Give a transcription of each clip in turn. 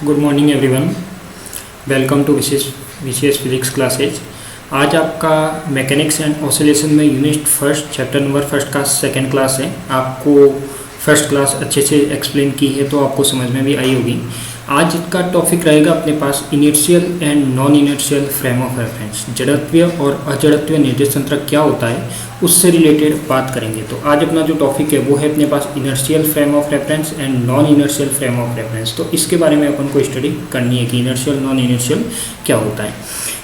Good morning everyone, welcome to Vishesh physics classes. आज आपका mechanics and oscillation में unit first chapter number first का second class है। आपको फर्स्ट क्लास अच्छे से एक्सप्लेन की है तो आपको समझ में भी आई होगी। आज का टॉपिक रहेगा अपने पास inertial and non inertial frame of reference. जड़त्वीय और अजड़त्वीय निर्देश तंत्र क्या होता है उससे रिलेटेड बात करेंगे। तो आज अपना जो टॉपिक है वो है अपने पास inertial frame of reference and non inertial frame of reference. तो इसके बारे में अपन को स्टडी करनी है कि इनर्शियल नॉन इनर्शियल क्या होता है।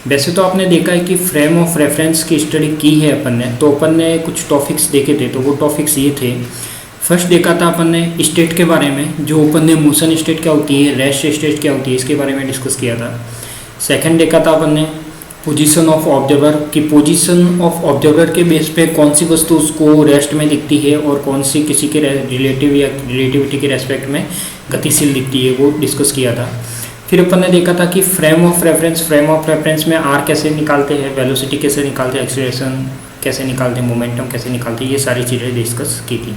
वैसे तो आपने देखा है कि फ्रेम ऑफ रेफरेंस की स्टडी की है अपन ने, तो अपन ने कुछ टॉपिक्स देखे थे। तो वो टॉपिक्स ये थे, फर्स्ट देखा था अपन ने स्टेट के बारे में, जो अपन ने मोशन स्टेट क्या होती है, रेस्ट स्टेट क्या होती है, इसके बारे में डिस्कस किया था। सेकंड देखा था अपन ने पोजीशन ऑफ ऑब्जर्वर की, पोजीशन ऑफ ऑब्जर्वर के बेस पे कौन सी वस्तु उसको रेस्ट में दिखती है और कौन सी किसी के रिलेटिव या रिलेटिविटी के रेस्पेक्ट में गतिशील दिखती है, वो डिस्कस किया था। फिर अपन ने देखा था कि फ्रेम ऑफ रेफरेंस में आर कैसे निकालते हैं, वेलोसिटी कैसे निकालते हैं, एक्सीलरेशन कैसे निकालते हैं, मोमेंटम कैसे निकालते हैं, ये सारी चीज़ें डिस्कस की थी।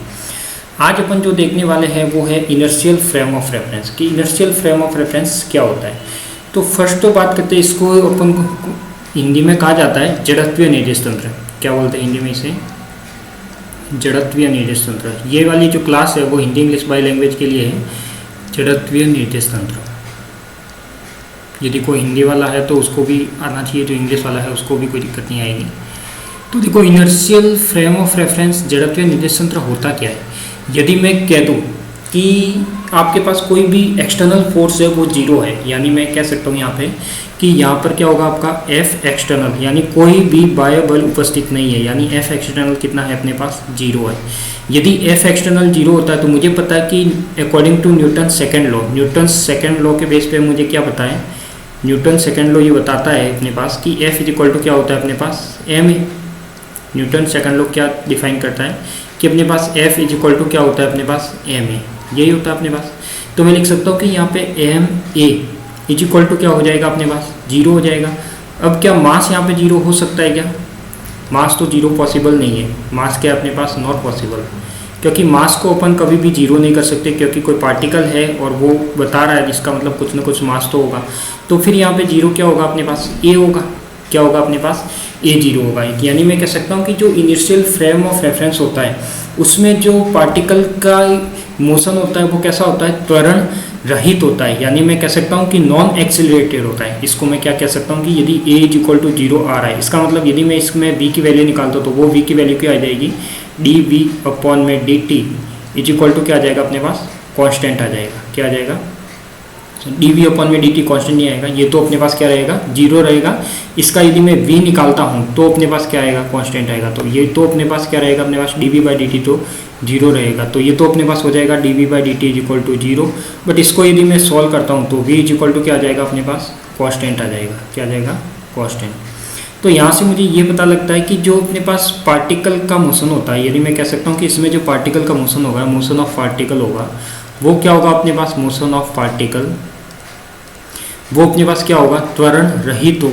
आज अपन जो देखने वाले हैं वो है इनर्शियल फ्रेम ऑफ रेफरेंस कि इनर्शियल फ्रेम ऑफ रेफरेंस क्या होता है। तो फर्स्ट तो बात करते हैं, इसको अपन को हिंदी में कहा जाता है जड़त्वीय निर्देश तंत्र। क्या बोलते हैं हिंदी में इसे? जड़त्वीय निर्देश तंत्र। ये वाली जो क्लास है वो हिंदी इंग्लिश बाई लैंग्वेज के लिए है, जड़त्वीय निर्देश तंत्र। यदि कोई हिंदी वाला है तो उसको भी आना चाहिए, जो इंग्लिश वाला है उसको भी कोई दिक्कत नहीं आएगी। तो देखो, इनर्शियल फ्रेम ऑफ रेफरेंस जड़त्वीय निर्देश तंत्र होता क्या है। यदि मैं कह दूँ कि आपके पास कोई भी एक्सटर्नल फोर्स है वो जीरो है, यानी मैं कह सकता हूँ यहाँ पे कि यहाँ पर क्या होगा आपका एफ एक्सटर्नल, यानी कोई भी बाह्य बल उपस्थित नहीं है, यानी एफ एक्सटर्नल कितना है अपने पास, जीरो है। यदि एफ एक्सटर्नल जीरो होता है तो मुझे पता है कि according to Newton second law के बेस पे मुझे क्या पता है, न्यूटन सेकेंड लॉ ये बताता है अपने पास कि एफ इज इक्वल टू क्या होता है अपने पास M A. Newton second law क्या डिफाइन करता है कि अपने पास एफ इज इक्वल टू क्या होता है अपने पास एम ए, यही होता है अपने पास। तो मैं लिख सकता हूँ कि यहाँ पे M A is equal to क्या हो जाएगा अपने पास, जीरो हो जाएगा। अब क्या मास यहाँ पे जीरो हो सकता है क्या? मास तो जीरो पॉसिबल नहीं है। मास क्या अपने पास नॉट पॉसिबल, क्योंकि मास को अपन कभी भी जीरो नहीं कर सकते, क्योंकि कोई पार्टिकल है और वो बता रहा है जिसका मतलब कुछ ना कुछ मास तो होगा। तो फिर यहाँ पे जीरो क्या होगा अपने पास, ए होगा। क्या होगा अपने पास, ए जीरो होगा। यानी मैं कह सकता हूँ कि जो इनिशियल फ्रेम ऑफ रेफरेंस होता है उसमें जो पार्टिकल का मोशन होता है वो कैसा होता है, त्वरण रहित होता है। यानी मैं कह सकता हूँ कि नॉन एक्सीलरेटेड होता है। इसको मैं क्या कह सकता हूँ कि यदि ए इज इक्वल टू जीरो आ रहा है, इसका मतलब यदि मैं इसमें वी की वैल्यू निकालता हूँ तो वो वी की वैल्यू क्या आ जाएगी, डी वी अपॉन में D T is equal to क्या आ जाएगा अपने पास, कॉन्स्टेंट आ जाएगा। क्या आ जाएगा, डी वी अपॉन में डी टी कॉन्स्टेंट नहीं आएगा, ये तो अपने पास क्या रहेगा, जीरो रहेगा। इसका यदि मैं वी निकालता हूँ तो अपने पास क्या आएगा, कॉन्स्टेंट आएगा। तो ये तो अपने पास क्या रहेगा अपने पास, D V by D T तो जीरो रहेगा। तो ये तो अपने पास हो जाएगा D V by D T is equal to zero. But इसको यदि मैं सॉल्व करता हूँ तो वी इज इक्वल टू क्या आ जाएगा अपने पास, कॉन्स्टेंट आ जाएगा। क्या आ जाएगा, कॉन्स्टेंट। तो यहाँ से मुझे ये पता लगता है कि जो अपने पास पार्टिकल का मोशन होता है, यदि मैं कह सकता हूँ कि इसमें जो पार्टिकल का मोशन होगा, मोशन ऑफ पार्टिकल होगा, वो क्या होगा अपने पास, मोशन ऑफ पार्टिकल वो अपने पास क्या होगा, त्वरण रहित हो।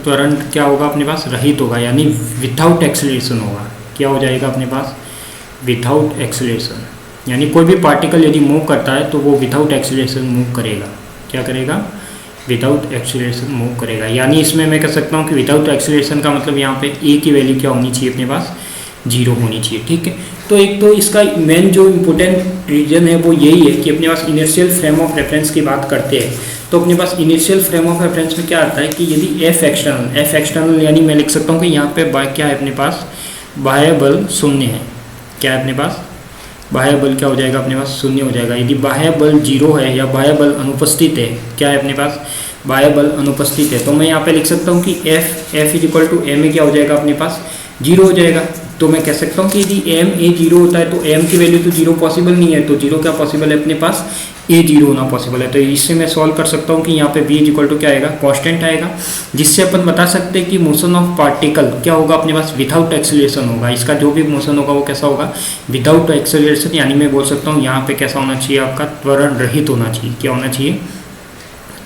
त्वरण क्या होगा अपने पास, रहित होगा, यानी विदाउट एक्सीलरेशन होगा। क्या हो जाएगा अपने पास, विदाउट एक्सीलरेशन। यानी कोई भी पार्टिकल यदि मूव करता है तो वो विदाउट एक्सीलरेशन मूव करेगा। क्या करेगा, विदाउट एक्सीलरेशन मूव करेगा। यानी इसमें मैं कह सकता हूँ कि विदाउट एक्सीलरेशन का मतलब यहाँ पे ए की वैल्यू क्या होनी चाहिए अपने पास, जीरो होनी चाहिए। ठीक है, तो एक तो इसका मेन जो इम्पोर्टेंट रीजन है वो यही है कि अपने पास इनिशियल फ्रेम ऑफ रेफरेंस की बात करते हैं तो अपने पास इनिशियल फ्रेम ऑफ रेफरेंस में क्या आता है कि यदि एफ एक्सटर्नल यानी मैं लिख सकता हूँ कि यहाँ पे क्या है अपने पास, बाह्य बल शून्य है। क्या है अपने पास, बाह्य बल क्या हो जाएगा अपने पास, शून्य हो जाएगा। यदि बाह्य बल जीरो है या बाह्य बल अनुपस्थित है, क्या है अपने पास, बाह्य बल अनुपस्थित है, तो मैं यहाँ पे लिख सकता हूँ कि F is equal to M A क्या हो जाएगा अपने पास, जीरो हो जाएगा। तो मैं कह सकता हूँ कि यदि एम ए जीरो होता है तो एम की वैल्यू तो जीरो पॉसिबल नहीं है, तो जीरो क्या पॉसिबल है अपने पास, ए जीरो होना पॉसिबल है। तो इससे मैं सॉल्व कर सकता हूँ कि यहाँ पे वी इज इक्वल टू क्या आएगा, कॉन्स्टेंट आएगा, जिससे अपन बता सकते हैं कि मोशन ऑफ पार्टिकल क्या होगा अपने पास, विदाउट एक्सीलरेशन होगा। इसका जो भी मोशन होगा वो कैसा होगा, विदाउट एक्सीलरेशन। यानी मैं बोल सकता हूँ यहाँ पे कैसा होना चाहिए आपका, त्वरण रहित होना चाहिए। क्या होना चाहिए,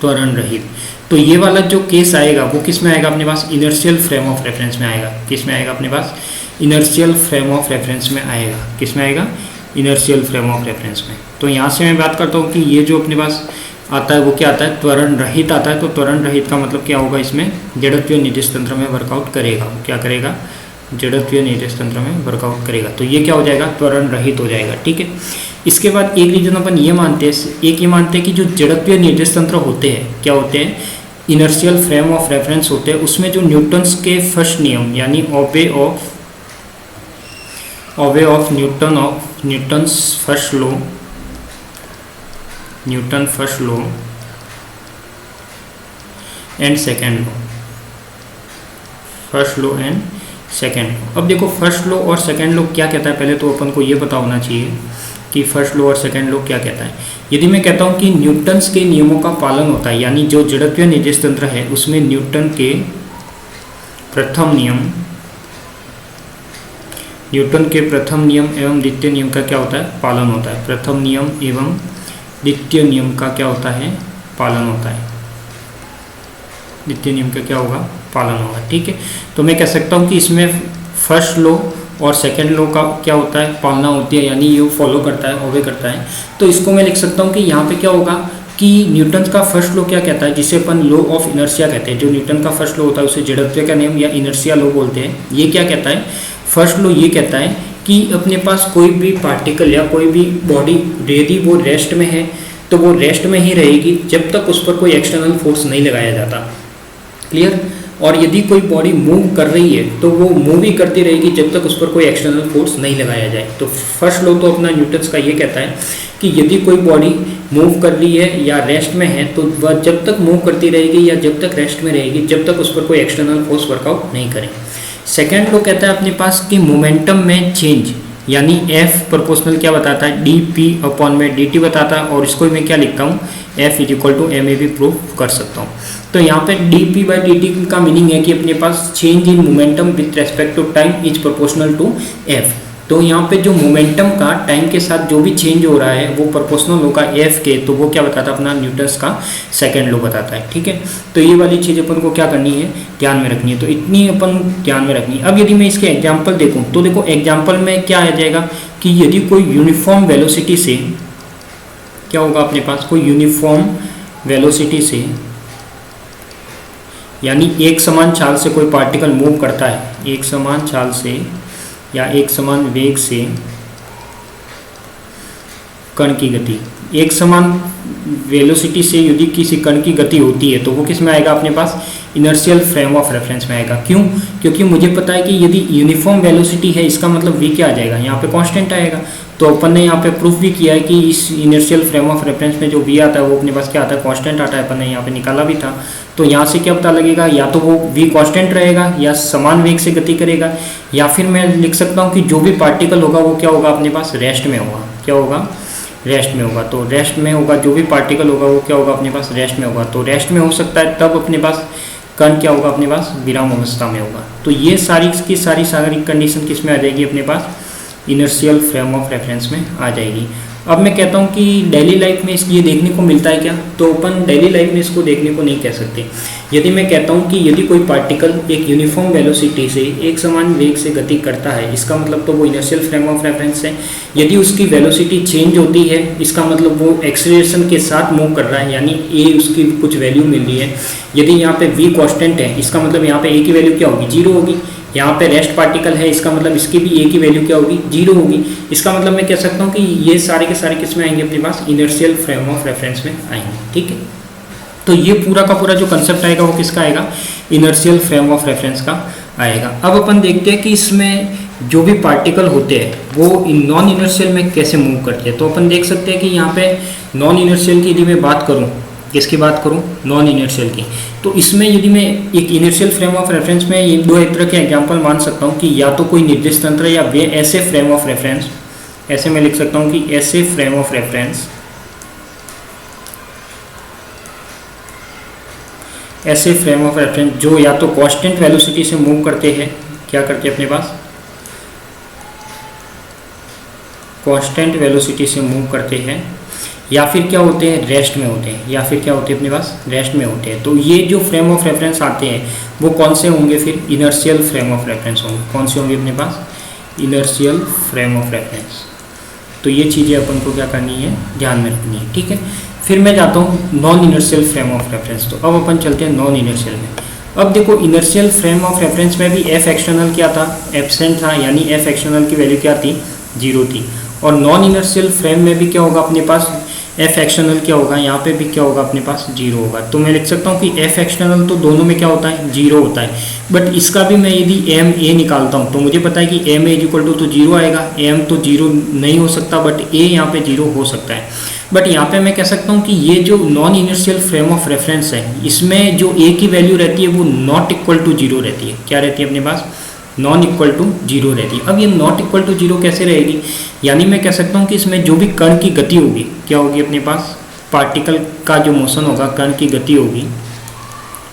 त्वरण रहित। तो ये वाला जो केस आएगा वो किस में आएगा अपने पास, इनर्शियल फ्रेम ऑफ रेफरेंस में आएगा। किस में आएगा अपने पास, इनर्शियल फ्रेम ऑफ रेफरेंस में आएगा। किस में आएगा, इनर्शियल फ्रेम ऑफ रेफरेंस में। तो यहाँ से मैं बात करता हूँ कि ये जो अपने पास आता है वो क्या आता है, त्वरण रहित आता है। तो त्वरण रहित का मतलब क्या होगा, इसमें जड़त्वीय निर्देश तंत्र में वर्कआउट करेगा। क्या करेगा, जड़त्वीय निर्देश तंत्र में वर्कआउट करेगा। तो ये क्या हो जाएगा, त्वरण रहित हो जाएगा। ठीक है, इसके बाद एक रीजन अपन ये मानते हैं, एक ये मानते हैं कि जो जड़त्वीय निर्देश तंत्र होते हैं क्या होते हैं, इनर्शियल फ्रेम ऑफ रेफरेंस होते हैं। उसमें जो न्यूटन्स के फर्स्ट नियम यानी obey of Newton's first law, Newton first law and second law, first law and second law. अब देखो फर्स्ट लॉ और सेकेंड लॉ क्या कहता है, पहले तो अपन को ये पता होना चाहिए कि फर्स्ट लॉ और सेकेंड लॉ क्या कहता है। यदि मैं कहता हूँ कि न्यूटन्स के नियमों का पालन होता है, यानी जो जड़त्वीय निर्देश तंत्र है उसमें न्यूटन के प्रथम नियम एवं द्वितीय नियम का क्या होता है, पालन होता है। प्रथम नियम एवं द्वितीय नियम का क्या होता है, पालन होता है। द्वितीय नियम का क्या होगा, पालन होगा। ठीक है, तो मैं कह सकता हूँ कि इसमें फर्स्ट लॉ और सेकेंड लॉ का क्या होता है, पालना होती है, यानी ये फॉलो करता है, ओबे करता है। तो इसको मैं लिख सकता हूँ कि यहाँ पे क्या होगा कि न्यूटन का फर्स्ट लॉ क्या कहता है, जिसे अपन लॉ ऑफ इनर्शिया कहते हैं। जो न्यूटन का फर्स्ट लॉ होता है उसे जड़त्व का नियम या इनर्शिया लॉ बोलते हैं। ये क्या कहता है, फर्स्ट लॉ ये कहता है कि अपने पास कोई भी पार्टिकल या कोई भी बॉडी यदि वो रेस्ट में है तो वो रेस्ट में ही रहेगी जब तक उस पर कोई एक्सटर्नल फोर्स नहीं लगाया जाता। क्लियर। और यदि कोई बॉडी मूव कर रही है तो वो मूव ही करती रहेगी जब तक उस पर कोई एक्सटर्नल फोर्स नहीं लगाया जाए। तो फर्स्ट लॉ तो अपना न्यूटन्स का ये कहता है कि यदि कोई बॉडी मूव कर रही है या रेस्ट में है तो वह जब तक मूव करती रहेगी या जब तक रेस्ट में रहेगी जब तक उस पर कोई एक्सटर्नल फोर्स वर्कआउट नहीं करे। सेकेंड लॉ कहता है अपने पास कि मोमेंटम में चेंज यानी F प्रोपोर्शनल क्या बताता है, dp/dt बताता है। और इसको मैं क्या लिखता हूँ, F = ma भी प्रूव कर सकता हूँ। तो यहाँ पे dp/dt का मीनिंग है कि अपने पास change in momentum with respect to time is proportional to F। तो यहाँ पे जो मोमेंटम का टाइम के साथ जो भी चेंज हो रहा है वो प्रोपोर्शनल होगा F के। तो वो क्या बताता है, अपना न्यूटन्स का सेकेंड लॉ बताता है। ठीक है, तो ये वाली चीज़ अपन को क्या करनी है, ध्यान में रखनी है। तो इतनी अपन ध्यान में रखनी है। अब यदि मैं इसके एग्जाम्पल देखूँ तो देखो एग्जाम्पल में क्या आ जाएगा कि यदि कोई यूनिफॉर्म वेलोसिटी से क्या होगा, अपने पास कोई यूनिफॉर्म वेलोसिटी से यानी एक समान चाल से कोई पार्टिकल मूव करता है, एक समान चाल से या एक समान वेग से कण की गति, एक समान वेलोसिटी से यदि किसी कण की गति होती है तो वो किस में आएगा, अपने पास इनर्शियल फ्रेम ऑफ रेफरेंस में आएगा। क्यों, क्योंकि मुझे पता है कि यदि यूनिफॉर्म वेलोसिटी है इसका मतलब v क्या आ जाएगा, यहाँ पे कांस्टेंट आएगा। तो अपन ने यहाँ पे प्रूफ भी किया है कि इस इनर्शियल फ्रेम ऑफ रेफरेंस में जो v आता है वो अपने पास क्या आता है, कांस्टेंट आता है। अपन ने यहाँ पे निकाला भी था। तो यहाँ से क्या पता लगेगा, या तो वो v कांस्टेंट रहेगा या समान वेग से गति करेगा, या फिर मैं लिख सकता हूँ कि जो भी पार्टिकल होगा वो क्या होगा, अपने पास रेस्ट में होगा। क्या होगा, रेस्ट में होगा। तो रेस्ट में होगा, जो भी पार्टिकल होगा वो क्या होगा, अपने पास रेस्ट में होगा। तो रेस्ट में हो सकता है तब अपने पास कण क्या होगा, अपने पास विराम अवस्था में होगा। तो ये सारी की सारी सारी कंडीशन किस में आ जाएगी, अपने पास इनर्शियल फ्रेम ऑफ रेफरेंस में आ जाएगी। अब मैं कहता हूँ कि डेली लाइफ में ये देखने को मिलता है क्या, तो अपन डेली लाइफ में इसको देखने को नहीं कह सकते। यदि मैं कहता हूँ कि यदि कोई पार्टिकल एक यूनिफॉर्म वेलोसिटी से एक समान वेग से गति करता है, इसका मतलब तो वो इनर्शियल फ्रेम ऑफ रेफरेंस है। यदि उसकी वेलोसिटी चेंज होती है इसका मतलब वो एक्सेलरेशन के साथ मूव कर रहा है, यानी ए उसकी कुछ वैल्यू मिल रही है। यदि यहाँ पे v कांस्टेंट है इसका मतलब यहाँ पे a की वैल्यू क्या होगी, 0 होगी। यहाँ पे रेस्ट पार्टिकल है इसका मतलब इसकी भी a की वैल्यू क्या होगी, 0 होगी। इसका मतलब मैं कह सकता हूँ कि ये सारे के सारे किस में आएंगे, अपने पास इनर्शियल फ्रेम ऑफ रेफरेंस में आएंगे। ठीक है, तो ये पूरा का पूरा जो कंसेप्ट आएगा वो किसका आएगा, इनर्शियल फ्रेम ऑफ रेफरेंस का आएगा। अब अपन देखते हैं कि इसमें जो भी पार्टिकल होते हैं वो नॉन इनर्शियल में कैसे मूव करते हैं। तो अपन देख सकते हैं कि यहाँ पे नॉन इनर्शियल की यदि मैं बात करूँ, किसकी बात करूँ, नॉन इनर्शियल की, तो इसमें यदि मैं एक इनर्शियल फ्रेम ऑफ रेफरेंस में ये दो एक तरह के एग्जांपल मान सकता हूँ कि या तो कोई निर्देश तंत्र या वे ऐसे फ्रेम ऑफ रेफरेंस, ऐसे मैं लिख सकता हूँ कि ऐसे फ्रेम ऑफ रेफरेंस, ऐसे फ्रेम ऑफ रेफरेंस जो या तो कांस्टेंट वेलोसिटी से मूव करते हैं, क्या करते हैं, अपने पास कांस्टेंट वेलोसिटी से मूव करते हैं, या फिर क्या होते हैं, रेस्ट में होते हैं, या फिर क्या होते हैं, अपने पास रेस्ट में होते हैं। तो ये जो फ्रेम ऑफ रेफरेंस आते हैं वो कौन से होंगे, फिर इनर्शियल फ्रेम ऑफ रेफरेंस होंगे। कौन से होंगे, अपने पास इनर्शियल फ्रेम ऑफ रेफरेंस। तो ये चीज़ें अपन को क्या करनी है, ध्यान में रखनी है। ठीक है, फिर मैं जाता हूँ non inertial frame of reference. तो अब अपन चलते हैं नॉन इनर्शियल में। अब देखो इनर्शियल फ्रेम ऑफ रेफरेंस में भी एफ एक्सटर्नल क्या था, एब्सेंट था, यानी एफ एक्सटर्नल की वैल्यू क्या थी, 0 थी। और नॉन इनर्शियल फ्रेम में भी क्या होगा अपने पास, एफ एक्सटर्नल क्या होगा, यहाँ पे भी क्या होगा अपने पास 0 होगा। तो मैं लिख सकता हूँ कि एफ एक्सटर्नल तो दोनों में क्या होता है, 0 होता है। बट इसका भी मैं यदि एम ए निकालता हूँ तो मुझे पता है कि M A is equal to तो 0 आएगा, एम तो 0 नहीं हो सकता, बट ए यहाँ पे 0 हो सकता है। बट यहाँ पे मैं कह सकता हूँ कि ये जो non inertial frame of reference है, इसमें जो ए की वैल्यू रहती है वो नॉट इक्वल टू 0 रहती है। क्या रहती है अपने पास, नॉन इक्वल टू 0 रहती है। अब ये नॉट इक्वल टू 0 कैसे रहेगी, यानी मैं कह सकता हूँ कि इसमें जो भी कण की गति होगी, क्या होगी अपने पास, पार्टिकल का जो मोशन होगा, कण की गति होगी,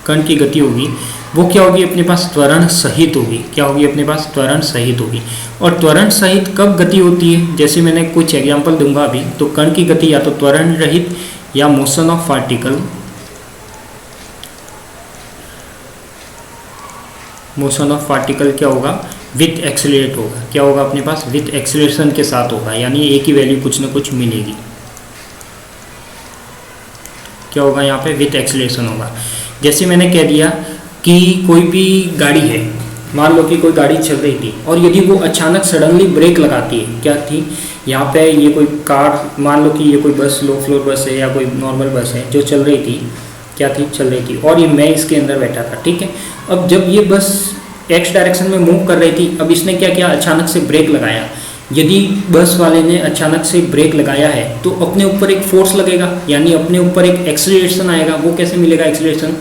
कण की गति होगी, वो क्या होगी अपने पास, त्वरण सहित होगी। क्या होगी अपने पास, त्वरण सहित होगी। और त्वरण सहित कब गति होती है, जैसे मैंने कुछ एग्जांपल दूंगा अभी। तो कण की गति या तो त्वरण रहित या motion of particle, motion of particle क्या होगा, विथ एक्सेलरेट होगा। क्या होगा अपने पास, विथ एक्सेलरेशन के साथ होगा, यानी ए की वैल्यू कुछ ना कुछ मिलेगी। क्या होगा यहाँ पे, विथ एक्सेलरेशन होगा। जैसे मैंने कह दिया कि कोई भी गाड़ी है, मान लो कि कोई गाड़ी चल रही थी और यदि वो अचानक सडनली ब्रेक लगाती है, क्या थी यहाँ पे, ये कोई कार, मान लो कि ये कोई बस, लो फ्लोर बस है या कोई नॉर्मल बस है जो चल रही थी, क्या थी, चल रही थी, और ये मैं इसके अंदर बैठा था, ठीक है। अब जब ये बस एक्स डायरेक्शन में मूव कर रही थी, अब इसने क्या किया, अचानक से ब्रेक लगाया। यदि बस वाले ने अचानक से ब्रेक लगाया है तो अपने ऊपर एक फोर्स लगेगा, यानी अपने ऊपर एक एक्सीलरेशन आएगा। वो कैसे मिलेगा एक्सीलरेशन,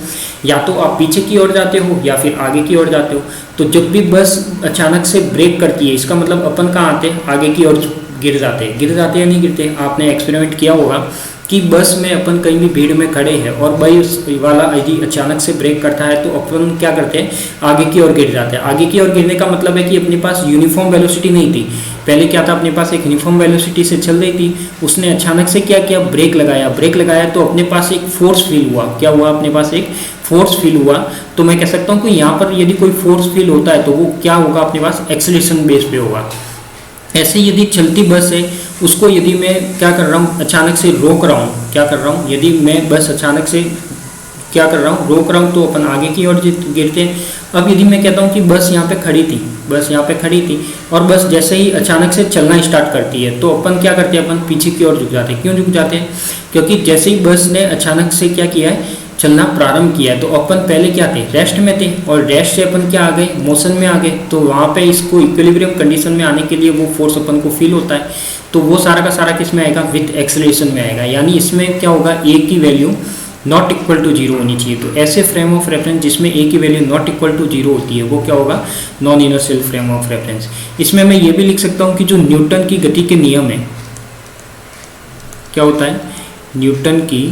या तो आप पीछे की ओर जाते हो या फिर आगे की ओर जाते हो। तो जब भी बस अचानक से ब्रेक करती है, इसका मतलब अपन कहाँ आते हैं, आगे की ओर गिर जाते हैं या नहीं गिरते। आपने एक्सपेरिमेंट किया होगा कि बस में अपन कहीं भी भीड़ में खड़े हैं और बस वाला यदि अचानक से ब्रेक करता है तो अपन क्या करते हैं, आगे की ओर गिर जाते हैं। आगे की ओर गिरने का मतलब है कि अपने पास यूनिफॉर्म वेलोसिटी नहीं थी। पहले क्या था, अपने पास एक यूनिफॉर्म वेलोसिटी से चल रही थी, उसने अचानक से क्या किया, ब्रेक लगाया। ब्रेक लगाया तो अपने पास एक फोर्स फील हुआ। क्या हुआ, अपने पास एक फोर्स फील हुआ। तो मैं कह सकता हूँ कि यहाँ पर यदि कोई फोर्स फील होता है तो वो क्या होगा, अपने पास एक्सेलरेशन बेस पे होगा। ऐसे यदि चलती बस है, उसको यदि मैं क्या कर रहा हूँ, अचानक से रोक रहा हूँ, क्या कर रहा हूँ, यदि मैं बस अचानक से क्या कर रहा हूँ, रोक रहा हूँ, तो अपन आगे की ओर गिरते हैं। अब यदि मैं कहता हूँ कि बस यहाँ पे खड़ी थी, बस यहाँ पे खड़ी थी और बस जैसे ही अचानक से चलना स्टार्ट करती है तो अपन क्या करते हैं, अपन पीछे की ओर झुक जाते हैं। क्यों झुक जाते हैं, क्योंकि जैसे ही बस ने अचानक से क्या किया है, चलना प्रारंभ किया है। तो अपन पहले क्या थे, रेस्ट में थे, और रेस्ट से अपन क्या आ गए, मोशन में आ गए। तो वहाँ पे इसको इक्विलिब्रियम कंडीशन में आने के लिए वो फोर्स अपन को फील होता है। तो वो सारा का सारा किस में आएगा, विथ एक्सेलरेशन में आएगा। यानी इसमें क्या होगा, ए की वैल्यू नॉट इक्वल टू 0 होनी चाहिए। तो ऐसे फ्रेम ऑफ रेफरेंस जिसमें ए की वैल्यू नॉट इक्वल टू 0 होती है वो क्या होगा, non inertial frame of reference. इसमें मैं ये भी लिख सकता हूँ कि जो न्यूटन की गति के नियम है, क्या होता है, न्यूटन की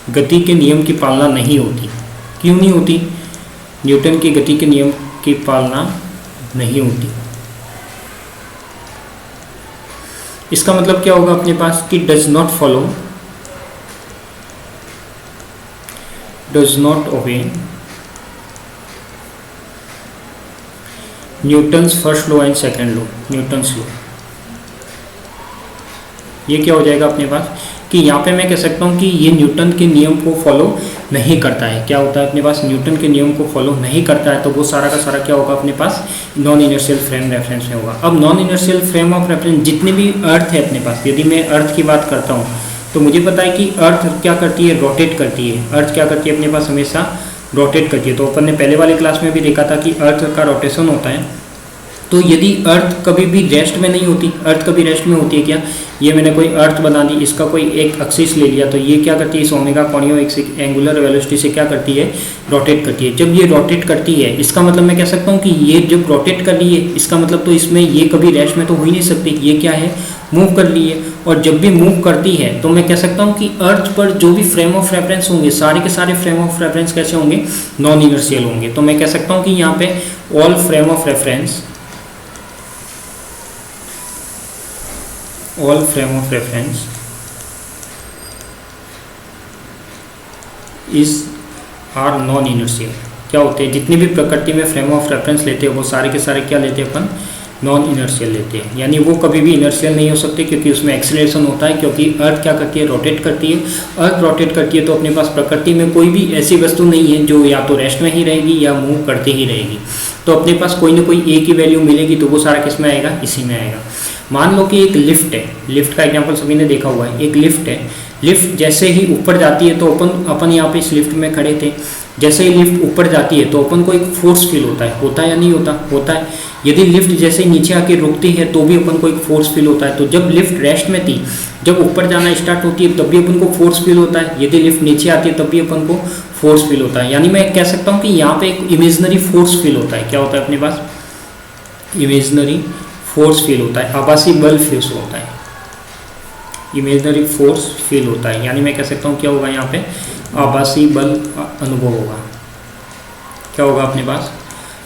गति के नियम की पालना नहीं होती। क्यों नहीं होती, न्यूटन की गति के नियम की पालना नहीं होती। इसका मतलब क्या होगा अपने पास कि does not follow, does not obey Newton's first law and second law, Newton's law. ये क्या हो जाएगा अपने पास कि यहाँ पे मैं कह सकता हूँ कि ये न्यूटन के नियम को फॉलो नहीं करता है। क्या होता है अपने पास, न्यूटन के नियम को फॉलो नहीं करता है। तो वो सारा का सारा क्या होगा अपने पास, नॉन इनर्शियल फ्रेम रेफरेंस में होगा। अब non inertial frame of reference जितने भी अर्थ है अपने पास, यदि मैं अर्थ की बात करता हूँ तो मुझे पता है कि अर्थ क्या करती है, रोटेट करती है। अर्थ क्या करती है अपने पास, हमेशा रोटेट करती है। तो अपन ने पहले वाली क्लास में भी देखा था कि अर्थ का रोटेशन होता है। तो यदि अर्थ कभी भी रेस्ट में नहीं होती, अर्थ कभी रेस्ट में होती है क्या, ये मैंने कोई अर्थ बना दी, इसका कोई एक एक्सिस ले लिया, तो ये क्या करती है, इस ओमेगा कोणीय एंगुलर वेलोसिटी से क्या करती है, रोटेट करती है। जब ये रोटेट करती है, इसका मतलब मैं कह सकता हूँ कि ये जब रोटेट कर रही है, इसका मतलब तो इसमें ये कभी रेस्ट में तो हो ही नहीं सकती, ये क्या है, मूव कर रही है। और जब भी मूव करती है तो मैं कह सकता हूँ कि अर्थ पर जो भी फ्रेम ऑफ रेफरेंस होंगे, सारे के सारे फ्रेम ऑफ रेफरेंस कैसे होंगे, नॉन इनर्शियल होंगे। तो मैं कह सकता हूँ कि यहाँ पे all frame of reference, all frame of reference is are non inertial। क्या होते हैं, जितनी भी प्रकृति में फ्रेम ऑफ रेफरेंस लेते हैं वो सारे के सारे क्या लेते हैं अपन, नॉन इनर्शियल लेते हैं, यानी वो कभी भी इनर्शियल नहीं हो सकते क्योंकि उसमें एक्सीलरेशन होता है, क्योंकि अर्थ क्या करती है, रोटेट करती है। अर्थ रोटेट करती है तो अपने पास प्रकृति में कोई भी ऐसी वस्तु नहीं है जो या तो रेस्ट में ही रहेगी या मूव करती ही रहेगी। तो अपने पास कोई ना कोई एक ही वैल्यू मिलेगी, तो वो सारा किस में आएगा, इसी में आएगा। मान लो कि एक लिफ्ट है, लिफ्ट का एग्जाम्पल सभी ने देखा हुआ है। एक लिफ्ट है, लिफ्ट जैसे ही ऊपर जाती है तो अपन यहाँ पे इस लिफ्ट में खड़े थे, जैसे ही लिफ्ट ऊपर जाती है तो अपन को एक फोर्स फील होता है या नहीं होता, होता है। यदि लिफ्ट जैसे ही नीचे आके रुकती है तो भी अपन को एक फोर्स फील होता है। तो जब लिफ्ट रेस्ट में थी, जब ऊपर जाना स्टार्ट होती है तब भी अपन को फोर्स फील होता है, यदि लिफ्ट नीचे आती है तब भी अपन को फोर्स फील होता है। यानी मैं कह सकता हूँ कि यहाँ पे एक इमेजनरी फोर्स फील होता है। क्या होता है अपने पास, इमेजनरी फोर्स फील होता है, आभासी बल फील होता है, इमेजनरी फोर्स फील होता है। यानी मैं कह सकता हूँ क्या होगा, यहाँ पे आभासी बल अनुभव होगा। क्या होगा अपने पास,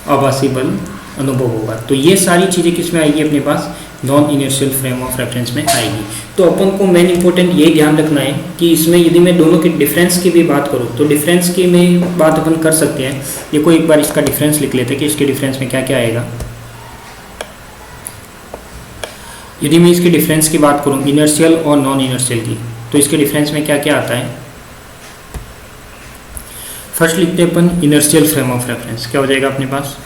आभासी बल अनुभव होगा। तो ये सारी चीज़ें किस में आएगी अपने पास, non inertial frame of reference में आएगी। तो अपन को मेन इंपॉर्टेंट ये ध्यान रखना है कि इसमें यदि मैं दोनों के डिफरेंस की भी बात करूँ तो डिफरेंस की में बात अपन कर सकते हैं। देखो एक बार इसका डिफरेंस लिख लेते हैं कि इसके डिफरेंस में क्या क्या आएगा। यदि मैं इसके डिफरेंस की बात करूँ इनर्शियल और नॉन इनर्शियल की, तो इसके डिफरेंस में क्या क्या आता है। फर्स्ट लिखते हैं अपन इनर्शियल फ्रेम ऑफ रेफरेंस। क्या हो जाएगा अपने पास,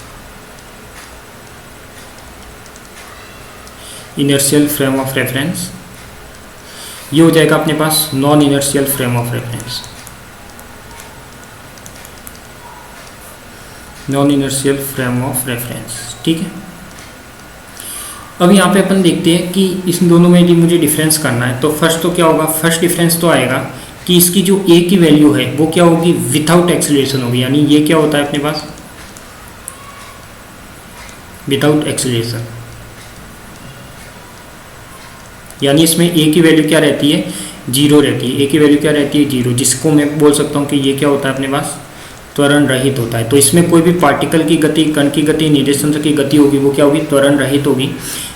इनर्शियल फ्रेम ऑफ रेफरेंस। ये हो जाएगा अपने पास non inertial frame of reference, non inertial frame of reference. ठीक है, अब यहाँ पे अपन देखते हैं कि इन दोनों में यदि मुझे डिफरेंस करना है तो फर्स्ट तो क्या होगा, फर्स्ट डिफरेंस तो आएगा कि इसकी जो ए की वैल्यू है वो क्या होगी, विदाउट एक्सीलरेशन होगी। यानी ये क्या होता है अपने पास, विदाउट एक्सीलरेशन। यानी इसमें ए की वैल्यू क्या रहती है, जीरो रहती है। ए की वैल्यू क्या रहती है, जीरो, जिसको मैं बोल सकता हूँ कि ये क्या होता है अपने पास, त्वरण रहित होता है। तो इसमें कोई भी पार्टिकल की गति, कण की गति, निर्देश तंत्र की गति होगी वो क्या होगी, त्वरण रहित होगी।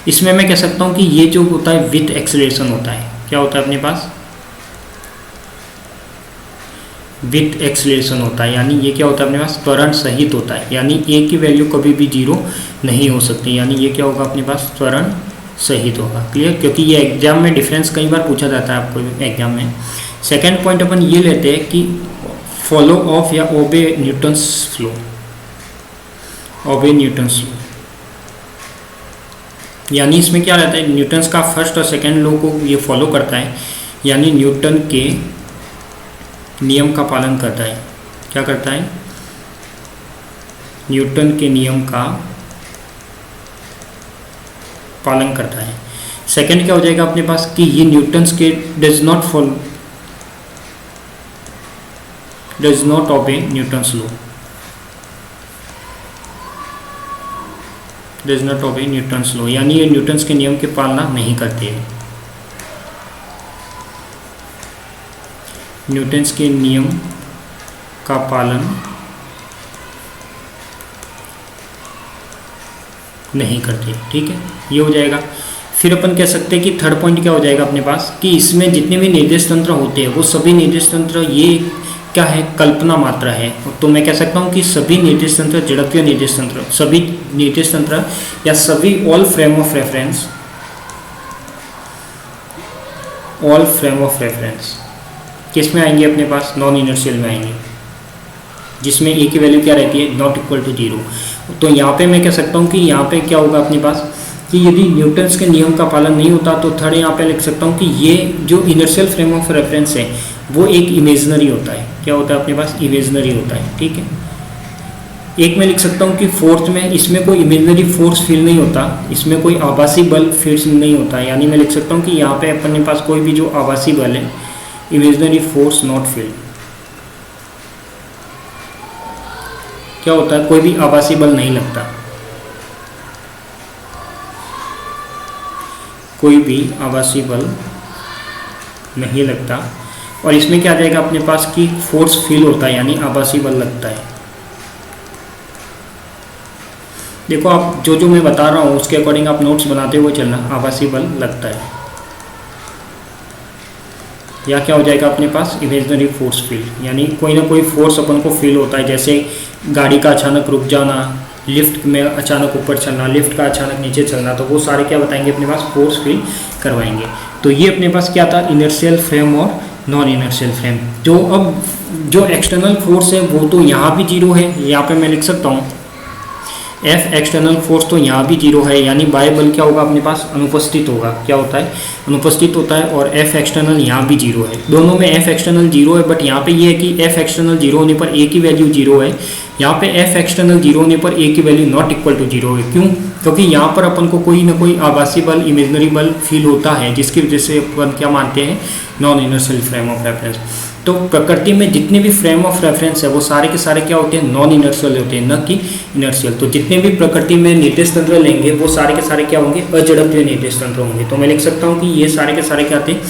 इसमें मैं कह सकता हूँ कि ये जो होता है विथ एक्सीलरेशन होता है। क्या होता है अपने पास, विथ एक्सीलरेशन होता है। यानी ये क्या होता है अपने पास, त्वरण सहित होता है। यानी ए की वैल्यू कभी भी जीरो नहीं हो सकती। यानी ये क्या होगा अपने पास, त्वरण सहित होगा। क्लियर, क्योंकि ये एग्जाम में डिफरेंस कई बार पूछा जाता है आपको एग्जाम में। सेकेंड पॉइंट अपन ये लेते हैं कि फॉलो ऑफ या ओबे न्यूटन्स फ्लो, ओबे न्यूटन्स लॉ। यानी इसमें क्या रहता है, न्यूटन्स का फर्स्ट और सेकेंड लॉ को ये फॉलो करता है। यानी न्यूटन के नियम का पालन करता है। क्या करता है, न्यूटन के नियम का पालन करता है। सेकेंड क्या हो जाएगा अपने पास कि ये न्यूटन्स के does not follow, does not obey Newton's law, does not obey Newton's law. यानी ये न्यूटन्स के नियम की पालना नहीं करते हैं। न्यूटन्स के नियम का पालन नहीं करते। ठीक है, ये हो जाएगा। फिर अपन कह सकते हैं कि थर्ड पॉइंट क्या हो जाएगा अपने पास कि इसमें जितने भी निर्देश तंत्र होते हैं वो सभी निर्देश तंत्र ये क्या है, कल्पना मात्रा है। तो मैं कह सकता हूँ कि सभी निर्देश तंत्र, जड़त्वीय निर्देश तंत्र, सभी निर्देश तंत्र या सभी all frame of reference, all frame of reference किस में आएंगे अपने पास, नॉन इनर्शियल में आएंगे, जिसमें ए की वैल्यू क्या रहती है, नॉट इक्वल टू जीरो। तो यहाँ पे मैं कह सकता हूँ कि यहाँ पे क्या होगा अपने पास कि यदि न्यूटन्स के नियम का पालन नहीं होता तो थर्ड यहाँ पे लिख सकता हूँ कि ये जो इनर्शियल फ्रेम ऑफ रेफरेंस है वो एक इमेजनरी होता है। क्या होता है अपने पास, इमेजनरी होता है। ठीक है, एक मैं लिख सकता हूँ कि फोर्थ में इसमें कोई इमेजनरी फोर्स फील नहीं होता, इसमें कोई आभासी बल फील नहीं होता। यानी मैं लिख सकता हूँ कि यहाँ पे अपने पास कोई भी जो आभासी बल है, इमेजनरी फोर्स नॉट फील। क्या होता है, कोई भी आभासी बल नहीं लगता, कोई भी आभासी बल नहीं लगता। और इसमें क्या आ जाएगा अपने पास कि फोर्स फील होता है, यानी आभासी बल लगता है। देखो आप जो मैं बता रहा हूँ उसके अकॉर्डिंग आप नोट्स बनाते हुए चलना, आभासी बल लगता है। या क्या हो जाएगा अपने पास, इमेजनरी फोर्स फील, यानी कोई ना कोई फोर्स अपन को फील होता है। जैसे गाड़ी का अचानक रुक जाना, लिफ्ट में अचानक ऊपर चलना, लिफ्ट का अचानक नीचे चलना, तो वो सारे क्या बताएंगे अपने पास, फोर्स फील करवाएंगे। तो ये अपने पास क्या था, इनर्शियल फ्रेम और नॉन इनर्शियल फ्रेम। जो एक्सटर्नल फोर्स है वो तो यहाँ भी जीरो है, यहाँ पे मैं लिख सकता हूँ एफ एक्सटर्नल फोर्स तो यहाँ भी जीरो है, यानी बाह्य बल क्या होगा अपने पास, अनुपस्थित होगा। क्या होता है, अनुपस्थित होता है। और एफ एक्सटर्नल यहाँ भी जीरो है, दोनों में एफ एक्सटर्नल जीरो है। बट यहाँ पे ये है कि एफ एक्सटर्नल जीरो होने पर ए की वैल्यू जीरो है, यहाँ पे एफ एक्सटर्नल जीरो होने पर ए की value not equal to zero है। क्यों, क्योंकि यहाँ पर अपन को कोई ना कोई आभासी बल, इमेजनरी बल फील होता है, जिसकी वजह से अपन क्या मानते हैं, non inertial frame of reference. तो प्रकृति में जितने भी फ्रेम ऑफ रेफरेंस है वो सारे के सारे क्या होते हैं, नॉन इनर्शियल होते हैं, न कि इनर्शियल। तो जितने भी प्रकृति में निर्देश तंत्र लेंगे वो सारे के सारे क्या होंगे, अजड़त्वीय निर्देश तंत्र होंगे। तो मैं लिख सकता हूँ कि ये सारे के सारे क्या होते हैं,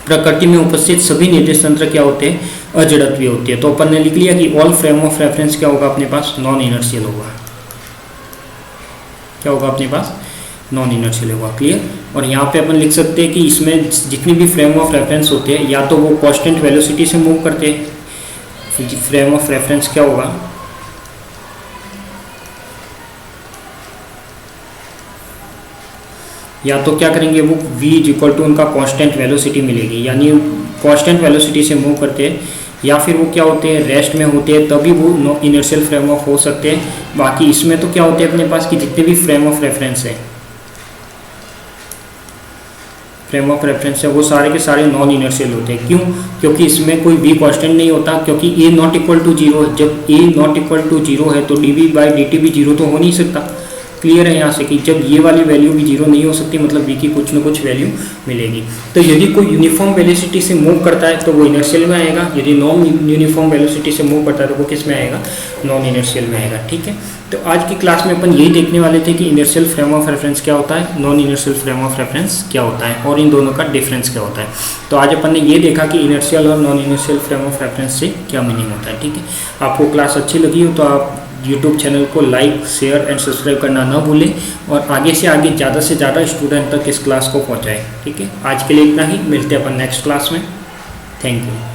प्रकृति में उपस्थित सभी निर्देश तंत्र क्या होते हैं, अजड़त्वीय होते हैं। तो अपन ने लिख लिया कि ऑल फ्रेम ऑफ रेफरेंस क्या होगा अपने पास, नॉन इनर्शियल होगा। क्या होगा अपने पास, नॉन इनर्शियल होगा। क्लियर। और यहाँ पे अपन लिख सकते हैं कि इसमें जितनी भी फ्रेम ऑफ रेफरेंस होते हैं या तो वो कांस्टेंट वेलोसिटी से मूव करते हैं, फ्रेम ऑफ रेफरेंस क्या होगा, या तो क्या करेंगे वो v इज इक्वल टू उनका कांस्टेंट वेलोसिटी मिलेगी, यानी कांस्टेंट वेलोसिटी से मूव करते हैं, या फिर वो क्या होते हैं, रेस्ट में होते हैं, तभी वो इनर्शियल फ्रेम ऑफ हो सकते हैं। बाकी इसमें तो क्या होते हैं अपने पास कि जितने भी फ्रेम ऑफ रेफरेंस है, फ्रेम ऑफ रेफरेंस है वो सारे के सारे नॉन इनर्शियल होते हैं। क्यों, क्योंकि इसमें कोई v कांस्टेंट नहीं होता, क्योंकि a not equal to zero है। जब a not equal to zero है तो dv बाई dt भी जीरो तो हो नहीं सकता। क्लियर है यहाँ से कि जब ये वाली वैल्यू भी जीरो नहीं हो सकती, मतलब v की कुछ ना कुछ वैल्यू मिलेगी। तो यदि कोई यूनिफॉर्म वेलोसिटी से मूव करता है तो वो इनर्शियल में आएगा, यदि नॉन यूनिफॉर्म वेलोसिटी से मूव करता है तो वो किस में आएगा, नॉन इनर्शियल में आएगा। ठीक है। तो आज की क्लास में अपन यही देखने वाले थे कि इनर्शियल फ्रेम ऑफ रेफरेंस क्या होता है, non inertial frame of reference क्या होता है, और इन दोनों का डिफरेंस क्या होता है। तो आज अपन ने ये देखा कि इनर्शियल और non inertial frame of reference से क्या मीनिंग होता है। ठीक है। आपको क्लास अच्छी लगी हो तो आप YouTube चैनल को लाइक, शेयर एंड सब्सक्राइब करना ना भूलें, और आगे से आगे ज़्यादा से ज़्यादा स्टूडेंट तक इस क्लास को पहुँचाएं। ठीक है। आज के लिए इतना ही, मिलते हैं अपन नेक्स्ट क्लास में। Thank you.